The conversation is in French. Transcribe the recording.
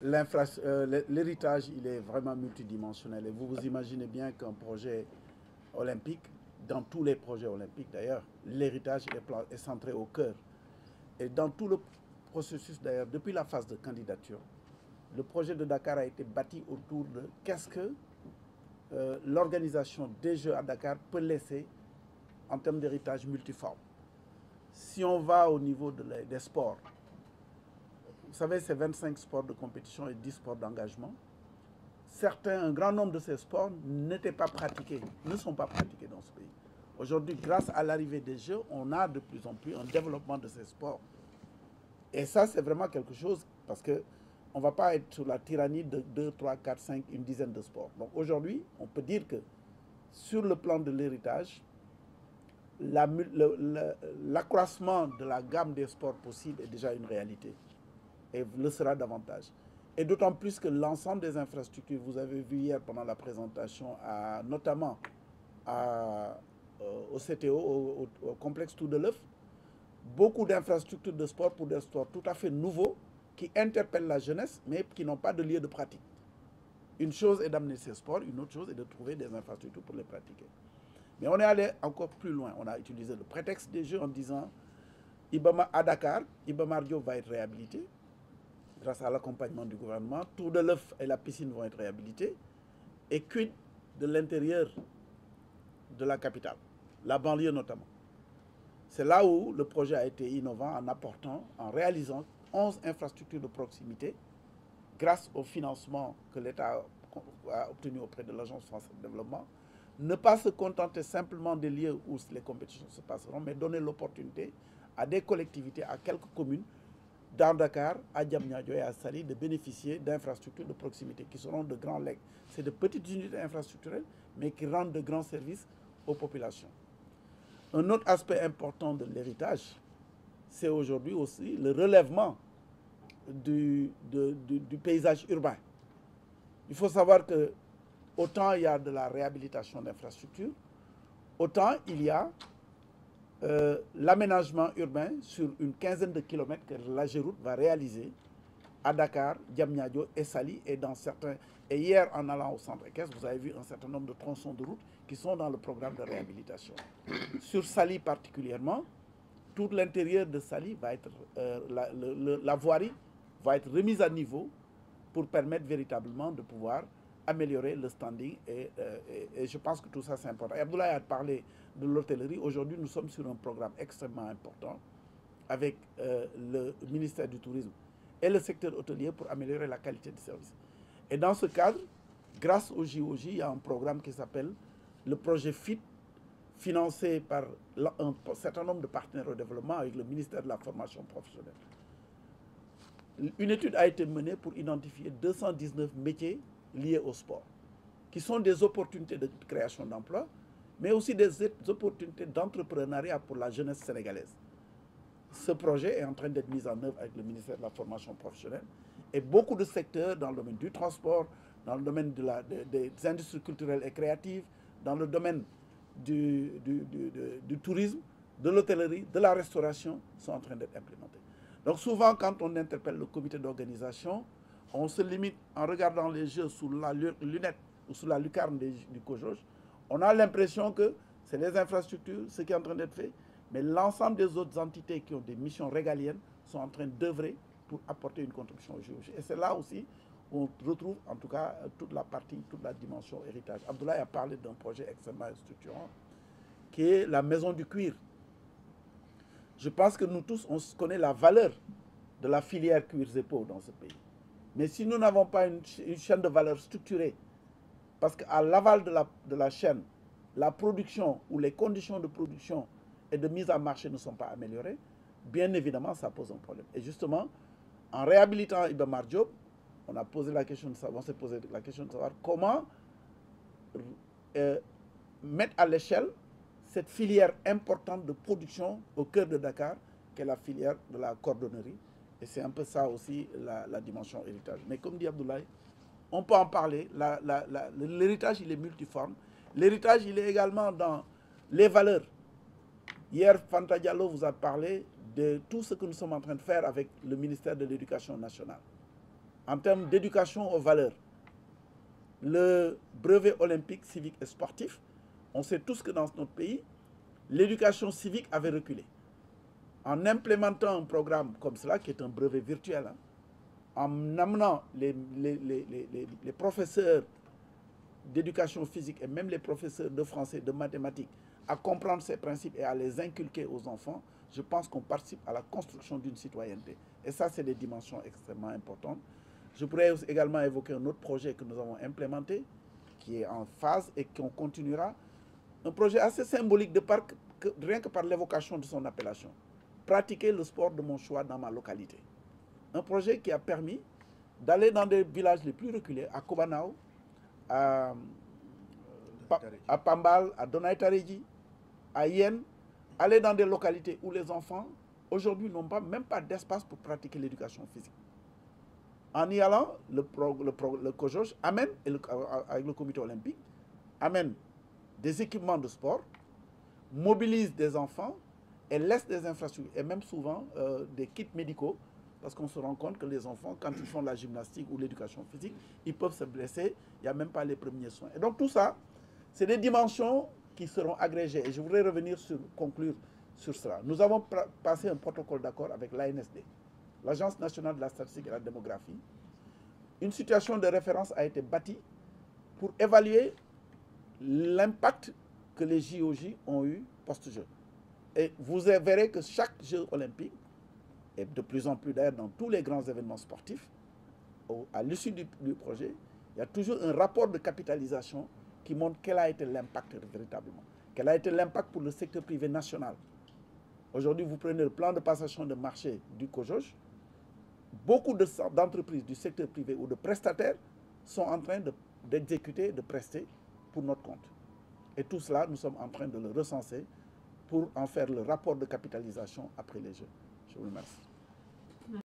L'héritage, il est vraiment multidimensionnel. Et vous vous imaginez bien qu'un projet olympique, dans tous les projets olympiques d'ailleurs, l'héritage est centré au cœur. Et dans tout le processus d'ailleurs, depuis la phase de candidature, le projet de Dakar a été bâti autour de qu'est-ce que l'organisation des Jeux à Dakar peut laisser en termes d'héritage multiforme. Si on va au niveau des sports, vous savez, c'est 25 sports de compétition et 10 sports d'engagement. Un grand nombre de ces sports n'étaient pas pratiqués, ne sont pas pratiqués dans ce pays. Aujourd'hui, grâce à l'arrivée des Jeux, on a de plus en plus un développement de ces sports. Et ça, c'est vraiment quelque chose, parce qu'on ne va pas être sous la tyrannie de 2, 3, 4, 5, une dizaine de sports. Donc aujourd'hui, on peut dire que sur le plan de l'héritage, l'accroissement de la gamme des sports possibles est déjà une réalité et le sera davantage. Et d'autant plus que l'ensemble des infrastructures, vous avez vu hier pendant la présentation, notamment au CTO, au complexe Tour de l'œuf, beaucoup d'infrastructures de sport pour des sports tout à fait nouveaux qui interpellent la jeunesse, mais qui n'ont pas de lieu de pratique. Une chose est d'amener ces sports, une autre chose est de trouver des infrastructures pour les pratiquer. Mais on est allé encore plus loin. On a utilisé le prétexte des Jeux en disant à Dakar, Iba Mar Diop va être réhabilité grâce à l'accompagnement du gouvernement. Tour de l'œuf et la piscine vont être réhabilités. Et quid de l'intérieur de la capitale, la banlieue notamment. C'est là où le projet a été innovant en réalisant 11 infrastructures de proximité grâce au financement que l'État a obtenu auprès de l'Agence française de développement. Ne pas se contenter simplement des lieux où les compétitions se passeront, mais donner l'opportunité à des collectivités, à quelques communes, dans Dakar, à Diamniadio et à Saly, de bénéficier d'infrastructures de proximité qui seront de grands legs. C'est de petites unités infrastructurelles, mais qui rendent de grands services aux populations. Un autre aspect important de l'héritage, c'est aujourd'hui aussi le relèvement du paysage urbain. Il faut savoir que autant il y a de la réhabilitation d'infrastructures, autant il y a l'aménagement urbain sur une quinzaine de kilomètres que l'AGEROUTE va réaliser à Dakar, Diamniadio et Saly et dans certains. Et hier, en allant au centre équestre, vous avez vu un certain nombre de tronçons de route qui sont dans le programme de réhabilitation. Sur Saly particulièrement, tout l'intérieur de Saly va être, la voirie va être remise à niveau pour permettre véritablement de pouvoir améliorer le standing et je pense que tout ça c'est important. Et Abdoulaye a parlé de l'hôtellerie. Aujourd'hui, nous sommes sur un programme extrêmement important avec le ministère du Tourisme et le secteur hôtelier pour améliorer la qualité du service. Et dans ce cadre, grâce au JOJ, il y a un programme qui s'appelle le projet FIT, financé par un certain nombre de partenaires au développement avec le ministère de la formation professionnelle. Une étude a été menée pour identifier 219 métiers liés au sport, qui sont des opportunités de création d'emplois, mais aussi des opportunités d'entrepreneuriat pour la jeunesse sénégalaise. Ce projet est en train d'être mis en œuvre avec le ministère de la formation professionnelle et beaucoup de secteurs dans le domaine du transport, dans le domaine des industries culturelles et créatives, dans le domaine du tourisme, de l'hôtellerie, de la restauration sont en train d'être implémentés. Donc souvent, quand on interpelle le comité d'organisation, on se limite en regardant les Jeux sous la lunette ou sous la lucarne du COJOJ. On a l'impression que c'est les infrastructures, ce qui est en train d'être fait, mais l'ensemble des autres entités qui ont des missions régaliennes sont en train d'œuvrer pour apporter une contribution au JOJ. Et c'est là aussi où on retrouve en tout cas toute la dimension héritage. Abdoulaye a parlé d'un projet extrêmement structurant qui est la maison du cuir. Je pense que nous tous, on connaît la valeur de la filière cuirs et peaux dans ce pays. Mais si nous n'avons pas une chaîne de valeur structurée, parce qu'à l'aval de la chaîne, la production ou les conditions de production et de mise en marché ne sont pas améliorées, bien évidemment, ça pose un problème. Et justement, en réhabilitant Iba Mar Diop, on s'est posé la question de savoir comment mettre à l'échelle cette filière importante de production au cœur de Dakar, qui est la filière de la cordonnerie. Et c'est un peu ça aussi la dimension héritage. Mais comme dit Abdoulaye, on peut en parler. L'héritage, il est multiforme. L'héritage, il est également dans les valeurs. Hier, Fanta Diallo vous a parlé de tout ce que nous sommes en train de faire avec le ministère de l'Éducation nationale. en termes d'éducation aux valeurs. Le brevet olympique, civique et sportif, on sait tous que dans notre pays, l'éducation civique avait reculé. En implémentant un programme comme cela, qui est un brevet virtuel, hein, en amenant les professeurs d'éducation physique et même les professeurs de français, de mathématiques, à comprendre ces principes et à les inculquer aux enfants, je pense qu'on participe à la construction d'une citoyenneté. Et ça, c'est des dimensions extrêmement importantes. Je pourrais également évoquer un autre projet que nous avons implémenté, qui est en phase et qu'on continuera. Un projet assez symbolique de parc, rien que par l'évocation de son appellation. Pratiquer le sport de mon choix dans ma localité. Un projet qui a permis d'aller dans des villages les plus reculés, à Kobanao, à Pambal, à Donaïtaréji, à Yen, aller dans des localités où les enfants, aujourd'hui, n'ont même pas d'espace pour pratiquer l'éducation physique. En y allant, le COJOJ amène, avec le comité olympique, amène des équipements de sport, mobilise des enfants et laisse des infrastructures, et même souvent des kits médicaux, parce qu'on se rend compte que les enfants, quand ils font la gymnastique ou l'éducation physique, ils peuvent se blesser, il n'y a même pas les premiers soins. Et donc tout ça, c'est des dimensions qui seront agrégées. Et je voudrais conclure sur cela. Nous avons passé un protocole d'accord avec l'ANSD, l'Agence nationale de la statistique et de la démographie. Une situation de référence a été bâtie pour évaluer l'impact que les JOJ ont eu post-jeu. Et vous verrez que chaque jeu olympique, et de plus en plus d'ailleurs dans tous les grands événements sportifs, à l'issue du projet, il y a toujours un rapport de capitalisation qui montre quel a été l'impact véritablement. Quel a été l'impact pour le secteur privé national. Aujourd'hui, vous prenez le plan de passation de marché du COJOJ, beaucoup d'entreprises du secteur privé ou de prestataires sont en train d'exécuter, de prester pour notre compte. Et tout cela, nous sommes en train de le recenser pour en faire le rapport de capitalisation après les Jeux. Je vous remercie.